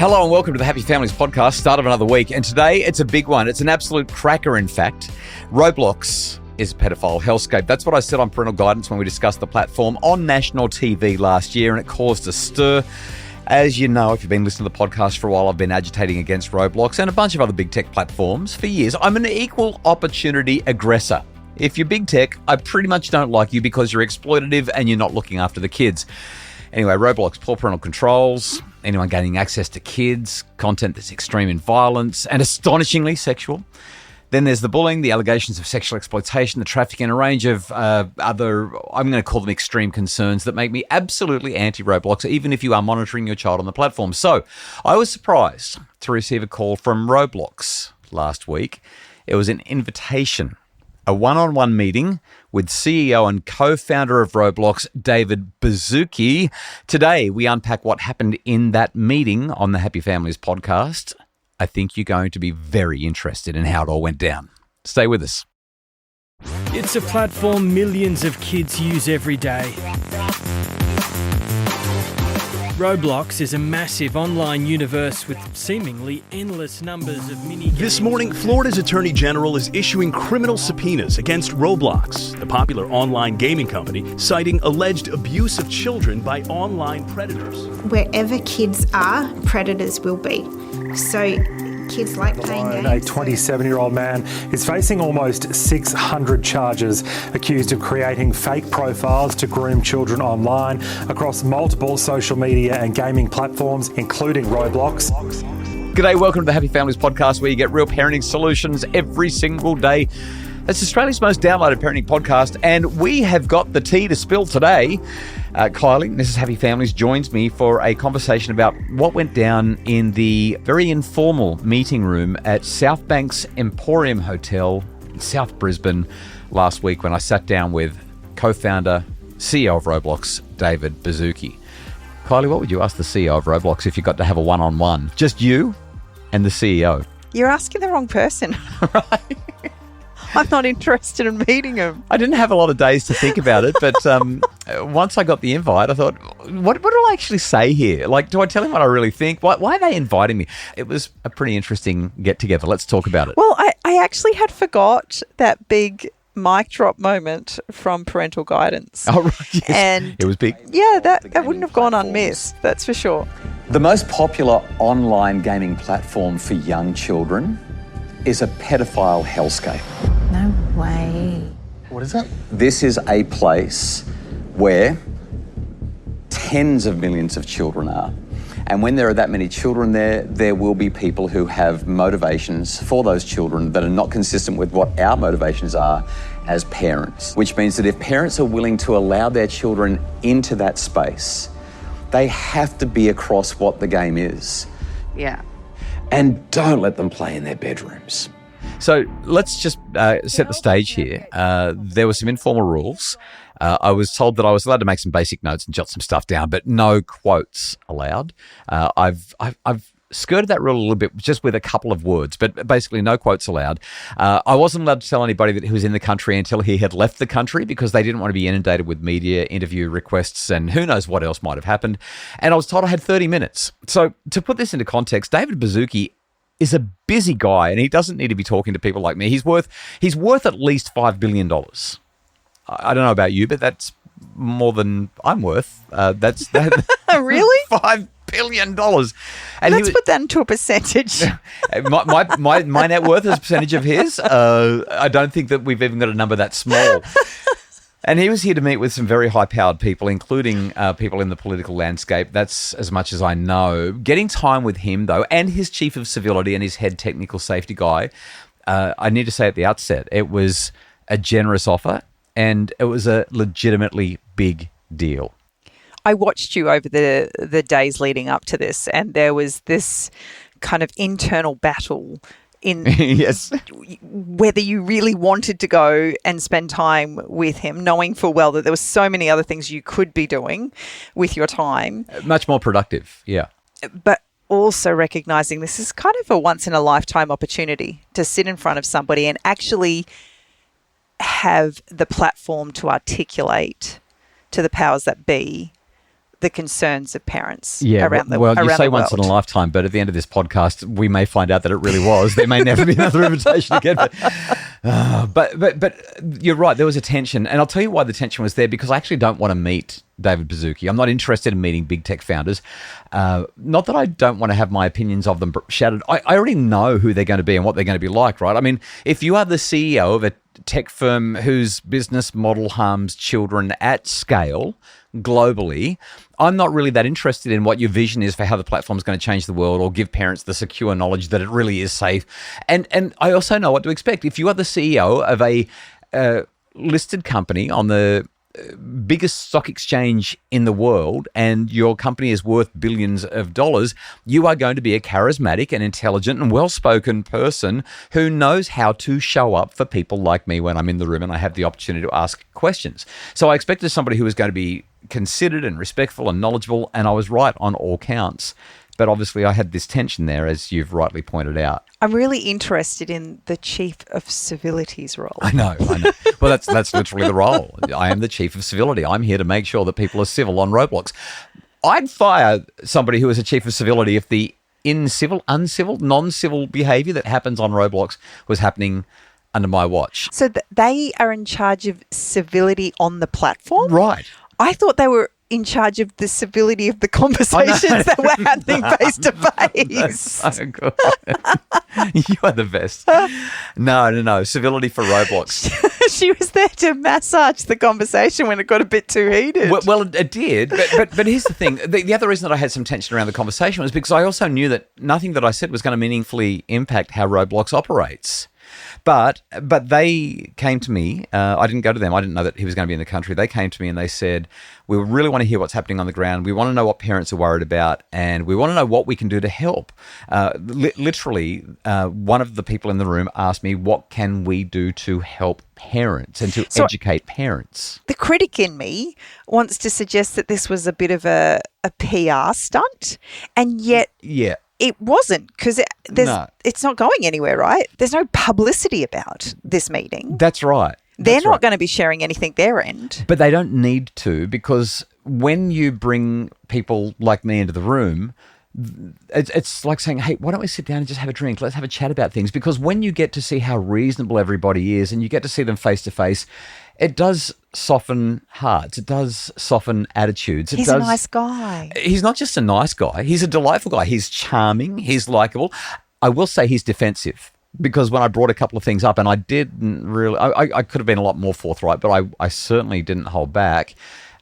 Hello and welcome to the Happy Families podcast, start of another week. And today it's a big one. It's an absolute cracker, in fact. Roblox is a pedophile hellscape. That's what I said on Parental Guidance when we discussed the platform on national TV last year, and it caused a stir. As you know, if you've been listening to the podcast for a while, I've been agitating against Roblox and a bunch of other big tech platforms for years. I'm an equal opportunity aggressor. If you're big tech, I pretty much don't like you because you're exploitative and you're not looking after the kids. Anyway, Roblox, poor parental controls, anyone gaining access to kids, content that's extreme in violence and astonishingly sexual. Then there's the bullying, the allegations of sexual exploitation, the trafficking, and a range of other, I'm going to call them extreme concerns that make me absolutely anti-Roblox, even if you are monitoring your child on the platform. So I was surprised to receive a call from Roblox last week. It was an invitation, a one-on-one meeting with CEO and co-founder of Roblox, David Baszucki. Today, we unpack what happened in that meeting on the Happy Families podcast. I think you're going to be very interested in how it all went down. Stay with us. It's a platform millions of kids use every day. Roblox is a massive online universe with seemingly endless numbers of mini-games. This morning, Florida's Attorney General is issuing criminal subpoenas against Roblox, the popular online gaming company, citing alleged abuse of children by online predators. Wherever kids are, predators will be. So kids like playing games. A 27-year-old man is facing almost 600 charges, accused of creating fake profiles to groom children online across multiple social media and gaming platforms, including Roblox. G'day, welcome to the Happy Families podcast, where you get real parenting solutions every single day. It's Australia's most downloaded parenting podcast, and we have got the tea to spill today. Kylie, Mrs. Happy Families, joins me for a conversation about what went down in the very informal meeting room at Southbank's Emporium Hotel in South Brisbane last week when I sat down with co-founder, CEO of Roblox, David Baszucki. Kylie, what would you ask the CEO of Roblox if you got to have a one-on-one? Just you and the CEO. You're asking the wrong person. Right. I'm not interested in meeting him. I didn't have a lot of days to think about it, but once I got the invite, I thought, what do I actually say here? Like, do I tell him what I really think? Why are they inviting me? It was a pretty interesting get-together. Let's talk about it. Well, I actually had forgot that big mic drop moment from Parental Guidance. Oh, right, yes. And it was big. Yeah, that wouldn't have gone unmissed, that's for sure. The most popular online gaming platform for young children is a pedophile hellscape. No way. What is that? This is a place where tens of millions of children are. And when there are that many children there will be people who have motivations for those children that are not consistent with what our motivations are as parents. Which means that if parents are willing to allow their children into that space, they have to be across what the game is. Yeah. And don't let them play in their bedrooms. So let's just set the stage here. There were some informal rules. I was told that I was allowed to make some basic notes and jot some stuff down, but no quotes allowed. I've skirted that rule a little bit just with a couple of words, but basically no quotes allowed. I wasn't allowed to tell anybody that he was in the country until he had left the country because they didn't want to be inundated with media interview requests and who knows what else might have happened. And I was told I had 30 minutes. So to put this into context, David Baszucki is a busy guy and he doesn't need to be talking to people like me. He's worth at least $5 billion. I don't know about you, but that's more than I'm worth. That's Really? $5 billion. And Let's put that into a percentage. my net worth is a percentage of his. I don't think that we've even got a number that small. And he was here to meet with some very high-powered people, including people in the political landscape. That's as much as I know. Getting time with him, though, and his chief of civility and his head technical safety guy, I need to say at the outset, it was a generous offer and it was a legitimately big deal. I watched you over the days leading up to this, and there was this kind of internal battle in yes, whether you really wanted to go and spend time with him, knowing full well that there were so many other things you could be doing with your time. Much more productive, yeah. But also recognizing this is kind of a once-in-a-lifetime opportunity to sit in front of somebody and actually have the platform to articulate to the powers that be the concerns of parents Yeah, around the well, you around say the once in a world. lifetime, but at the end of this podcast, we may find out that it really was. There may never be another invitation again. But you're right. There was a tension, and I'll tell you why the tension was there, because I actually don't want to meet David Baszucki. I'm not interested in meeting big tech founders. Not that I don't want to have my opinions of them shattered. I already know who they're going to be and what they're going to be like, right? I mean, if you are the CEO of a tech firm whose business model harms children at scale globally, I'm not really that interested in what your vision is for how the platform is going to change the world or give parents the secure knowledge that it really is safe. And I also know what to expect. If you are the CEO of a listed company on the biggest stock exchange in the world and your company is worth billions of dollars, you are going to be a charismatic and intelligent and well-spoken person who knows how to show up for people like me when I'm in the room and I have the opportunity to ask questions. So I expected somebody who was going to be considered and respectful and knowledgeable, and I was right on all counts. But obviously I had this tension there, as you've rightly pointed out. I'm really interested in the Chief of Civility's role. I know. Well, that's literally the role. I am the Chief of Civility. I'm here to make sure that people are civil on Roblox. I'd fire somebody who is a Chief of Civility if the uncivil, non-civil behaviour that happens on Roblox was happening under my watch. So they are in charge of civility on the platform? Right. I thought they were in charge of the civility of the conversations that were happening face to face. So good. You are the best. No. Civility for Roblox. She was there to massage the conversation when it got a bit too heated. Well, it did. But here's the thing. The other reason that I had some tension around the conversation was because I also knew that nothing that I said was going to meaningfully impact how Roblox operates. But they came to me. I didn't go to them. I didn't know that he was going to be in the country. They came to me and they said, we really want to hear what's happening on the ground. We want to know what parents are worried about, and we want to know what we can do to help. Literally, one of the people in the room asked me, what can we do to help parents and to educate parents? The critic in me wants to suggest that this was a bit of a PR stunt, and yet... Yeah. It wasn't, because it's not going anywhere, right? There's no publicity about this meeting. That's right. They're not going to be sharing anything their end. But they don't need to, because when you bring people like me into the room, it's like saying, hey, why don't we sit down and just have a drink? Let's have a chat about things. Because when you get to see how reasonable everybody is and you get to see them face to face, it does soften hearts. It does soften attitudes. He's a nice guy. He's not just a nice guy. He's a delightful guy. He's charming. He's likable. I will say he's defensive, because when I brought a couple of things up, and I didn't really, I could have been a lot more forthright, but I certainly didn't hold back.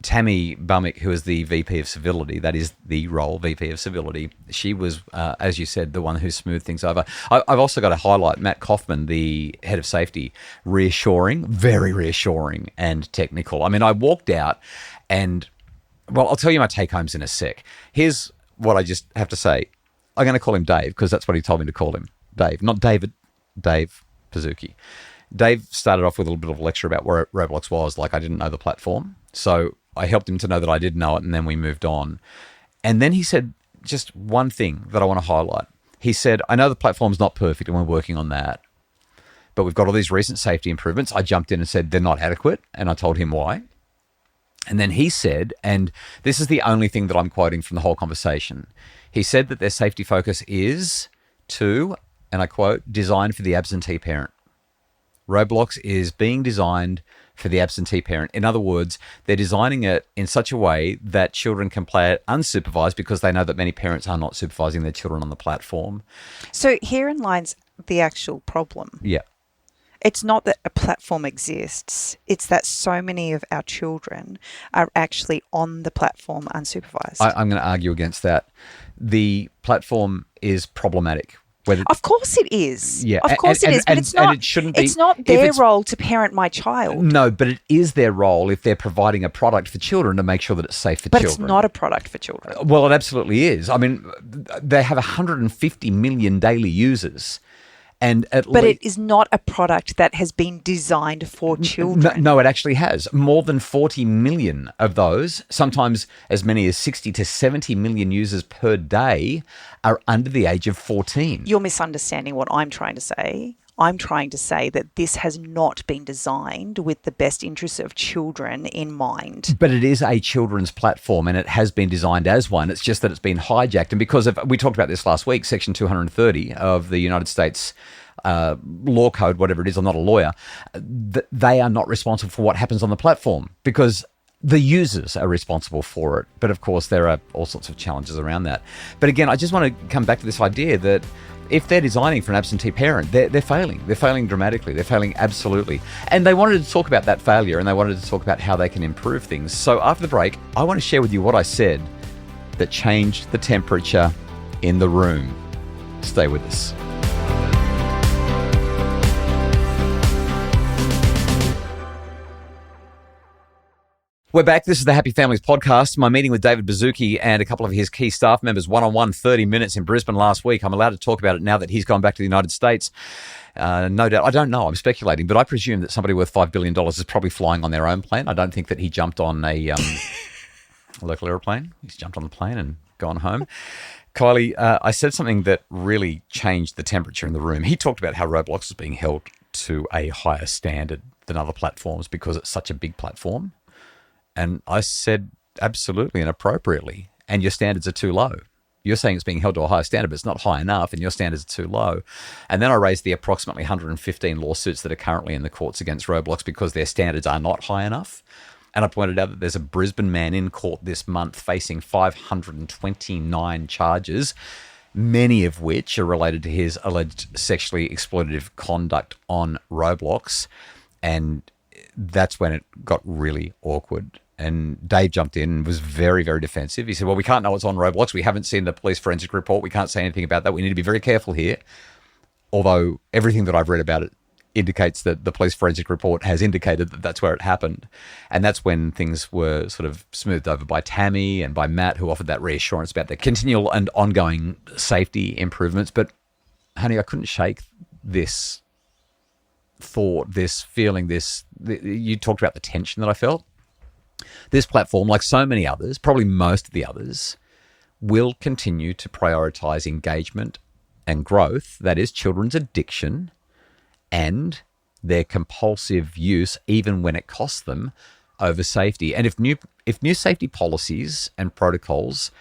Tammy Bummick, who is the VP of Civility, that is the role, VP of Civility, she was, as you said, the one who smoothed things over. I've also got to highlight Matt Kaufman, the head of safety, reassuring, very reassuring and technical. I mean, I walked out and, well, I'll tell you my take-homes in a sec. Here's what I just have to say. I'm going to call him Dave, because that's what he told me to call him. Dave, not David, Dave Baszucki. Dave started off with a little bit of a lecture about where Roblox was, like I didn't know the platform. So I helped him to know that I did know it, and then we moved on. And then he said just one thing that I want to highlight. He said, I know the platform's not perfect and we're working on that, but we've got all these recent safety improvements. I jumped in and said they're not adequate, and I told him why. And then he said, and this is the only thing that I'm quoting from the whole conversation, he said that their safety focus is to, and I quote, design for the absentee parent. Roblox is being designed for the absentee parent. In other words, they're designing it in such a way that children can play it unsupervised, because they know that many parents are not supervising their children on the platform. So herein lies the actual problem. Yeah. It's not that a platform exists. It's that so many of our children are actually on the platform unsupervised. I'm going to argue against that. The platform is problematic. Of course it is. Yeah, of course it is. But it's not. It shouldn't be. It's not their role to parent my child. No, but it is their role if they're providing a product for children to make sure that it's safe for children. But it's not a product for children. Well, it absolutely is. I mean, they have 150 million daily users. But it is not a product that has been designed for children. No, it actually has. More than 40 million of those, sometimes as many as 60 to 70 million users per day, are under the age of 14. You're misunderstanding what I'm trying to say. I'm trying to say that this has not been designed with the best interests of children in mind. But it is a children's platform, and it has been designed as one. It's just that it's been hijacked. And because we talked about this last week, Section 230 of the United States law code, whatever it is, I'm not a lawyer, they are not responsible for what happens on the platform because the users are responsible for it. But of course, there are all sorts of challenges around that. But again, I just want to come back to this idea that if they're designing for an absentee parent, they're failing. They're failing dramatically. They're failing absolutely. And they wanted to talk about that failure, and they wanted to talk about how they can improve things. So after the break, I want to share with you what I said that changed the temperature in the room. Stay with us. We're back. This is the Happy Families podcast. My meeting with David Baszucki and a couple of his key staff members, one-on-one, 30 minutes in Brisbane last week. I'm allowed to talk about it now that he's gone back to the United States. No doubt. I don't know. I'm speculating, but I presume that somebody worth $5 billion is probably flying on their own plane. I don't think that he jumped on a local aeroplane. He's jumped on the plane and gone home. Kylie, I said something that really changed the temperature in the room. He talked about how Roblox is being held to a higher standard than other platforms because it's such a big platform. And I said, absolutely and appropriately. And your standards are too low. You're saying it's being held to a higher standard, but it's not high enough, and your standards are too low. And then I raised the approximately 115 lawsuits that are currently in the courts against Roblox because their standards are not high enough. And I pointed out that there's a Brisbane man in court this month facing 529 charges, many of which are related to his alleged sexually exploitative conduct on Roblox. And that's when it got really awkward. And Dave jumped in and was very, very defensive. He said, well, we can't know what's on Roblox. We haven't seen the police forensic report. We can't say anything about that. We need to be very careful here. Although everything that I've read about it indicates that the police forensic report has indicated that that's where it happened. And that's when things were sort of smoothed over by Tammy and by Matt, who offered that reassurance about the continual and ongoing safety improvements. But, honey, I couldn't shake this thought, this feeling, you talked about the tension that I felt. This platform, like so many others, probably most of the others, will continue to prioritize engagement and growth, that is children's addiction and their compulsive use, even when it costs them, over safety. And if new safety policies and protocols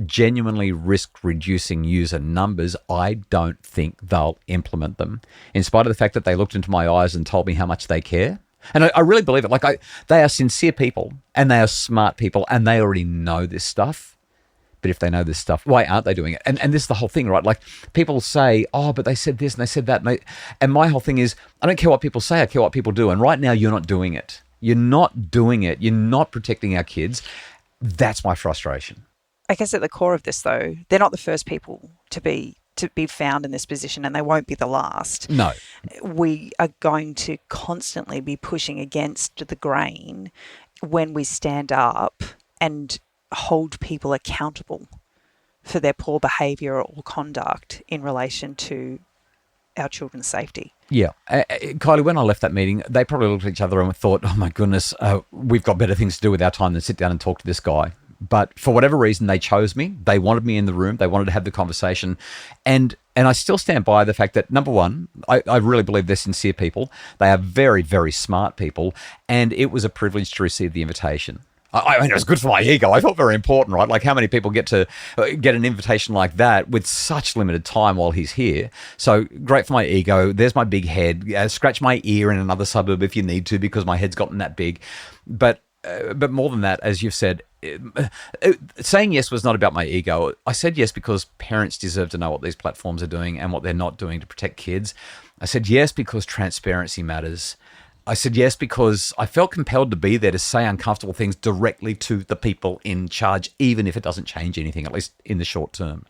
genuinely risk reducing user numbers, I don't think they'll implement them, in spite of the fact that they looked into my eyes and told me how much they care. And I really believe it. They are sincere people and they are smart people and they already know this stuff. But if they know this stuff, why aren't they doing it? And this is the whole thing, right? Like, people say, oh, but they said this and they said that. And my whole thing is, I don't care what people say, I care what people do. And right now, you're not doing it. You're not doing it. You're not protecting our kids. That's my frustration. I guess at the core of this, though, they're not the first people to be found in this position, and they won't be the last. No. We are going to constantly be pushing against the grain when we stand up and hold people accountable for their poor behaviour or conduct in relation to our children's safety. Yeah. Kylie, when I left that meeting, they probably looked at each other and thought, oh my goodness, we've got better things to do with our time than sit down and talk to this guy. But for whatever reason, they chose me. They wanted me in the room. They wanted to have the conversation. And I still stand by the fact that, number one, I really believe they're sincere people. They are very, very smart people. And it was a privilege to receive the invitation. I mean, it was good for my ego. I felt very important, right? Like, how many people get to get an invitation like that with such limited time while he's here? So great for my ego. There's my big head. Scratch my ear in another suburb if you need to, because my head's gotten that big. But more than that, as you've said, saying yes was not about my ego. I said yes because parents deserve to know what these platforms are doing and what they're not doing to protect kids. I said yes because transparency matters. I said yes because I felt compelled to be there to say uncomfortable things directly to the people in charge, even if it doesn't change anything, at least in the short term.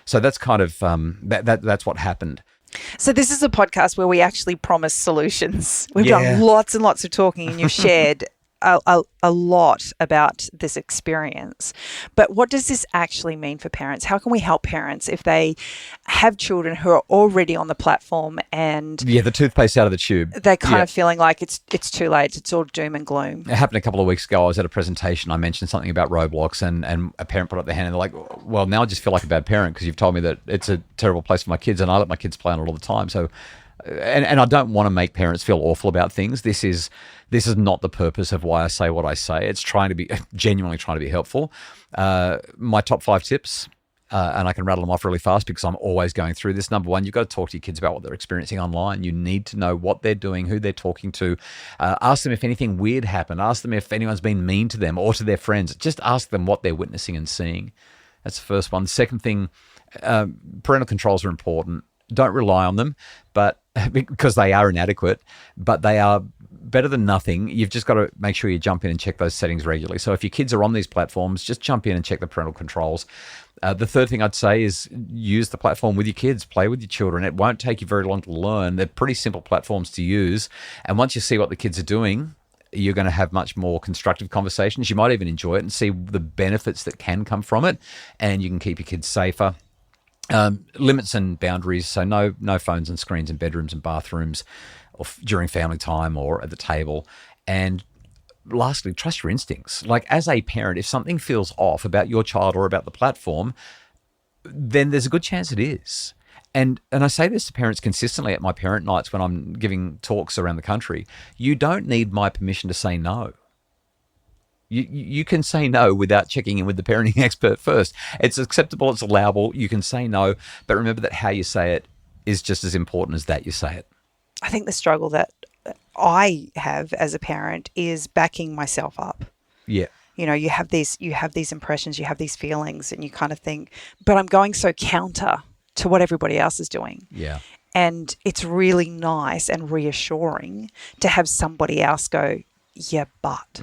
So that's kind of that's what happened. So this is a podcast where we actually promise solutions. We've done lots and lots of talking, and you've shared a lot about this experience. But what does this actually mean for parents? How can we help parents if they have children who are already on the platform and the toothpaste out of the tube? They're kind of feeling like it's too late. It's all doom and gloom. It happened a couple of weeks ago. I was at a presentation. I mentioned something about Roblox, and a parent put up their hand and they're like, well, now I just feel like a bad parent because you've told me that it's a terrible place for my kids and I let my kids play on it all the time. So and I don't want to make parents feel awful about things. This is not the purpose of why I say what I say. It's genuinely trying to be helpful. My top 5 tips, and I can rattle them off really fast because I'm always going through this. Number 1, you've got to talk to your kids about what they're experiencing online. You need to know what they're doing, who they're talking to. Ask them if anything weird happened. Ask them if anyone's been mean to them or to their friends. Just ask them what they're witnessing and seeing. That's the first one. The second thing, parental controls are important. Don't rely on them, but because they are inadequate, but they are better than nothing. You've just got to make sure you jump in and check those settings regularly. So if your kids are on these platforms, just jump in and check the parental controls. The third thing I'd say is use the platform with your kids, play with your children. It won't take you very long to learn. They're pretty simple platforms to use. And once you see what the kids are doing, you're going to have much more constructive conversations. You might even enjoy it and see the benefits that can come from it, and you can keep your kids safer. Limits and boundaries. So no phones and screens in bedrooms and bathrooms or during family time or at the table. And lastly, trust your instincts. Like, as a parent, if something feels off about your child or about the platform, then there's a good chance it is. And I say this to parents consistently at my parent nights when I'm giving talks around the country. You don't need my permission to say no. You can say no without checking in with the parenting expert first. It's acceptable, it's allowable, you can say no, but remember that how you say it is just as important as that you say it. I think the struggle that I have as a parent is backing myself up. Yeah. You know, you have these impressions, you have these feelings, and you kind of think, but I'm going so counter to what everybody else is doing. Yeah. And it's really nice and reassuring to have somebody else go, yeah, but.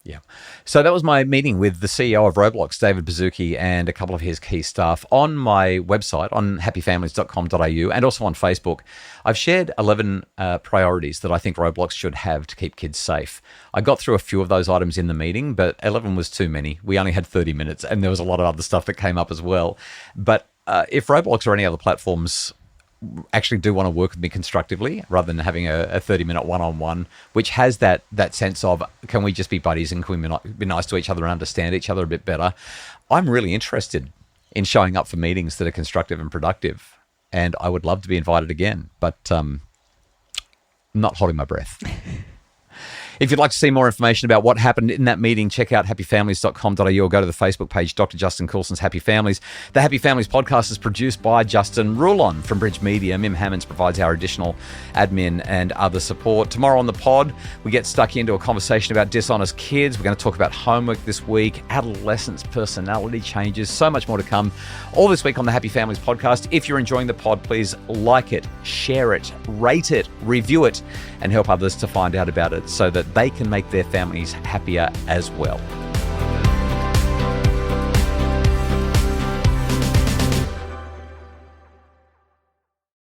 Yeah. So that was my meeting with the CEO of Roblox, David Baszucki, and a couple of his key staff. On my website, on happyfamilies.com.au, and also on Facebook, I've shared 11 priorities that I think Roblox should have to keep kids safe. I got through a few of those items in the meeting, but 11 was too many. We only had 30 minutes, and there was a lot of other stuff that came up as well. But if Roblox or any other platforms actually do want to work with me constructively rather than having a 30-minute one-on-one, which has that sense of, can we just be buddies and can we be nice to each other and understand each other a bit better? I'm really interested in showing up for meetings that are constructive and productive, and I would love to be invited again, but I'm not holding my breath. If you'd like to see more information about what happened in that meeting, check out happyfamilies.com.au or go to the Facebook page, Dr. Justin Coulson's Happy Families. The Happy Families podcast is produced by Justin Rulon from Bridge Media. Mim Hammonds provides our additional admin and other support. Tomorrow on the pod, we get stuck into a conversation about dishonest kids. We're going to talk about homework this week, adolescence, personality changes, so much more to come. All this week on the Happy Families podcast. If you're enjoying the pod, please like it, share it, rate it, review it, and help others to find out about it so that they can make their families happier as well.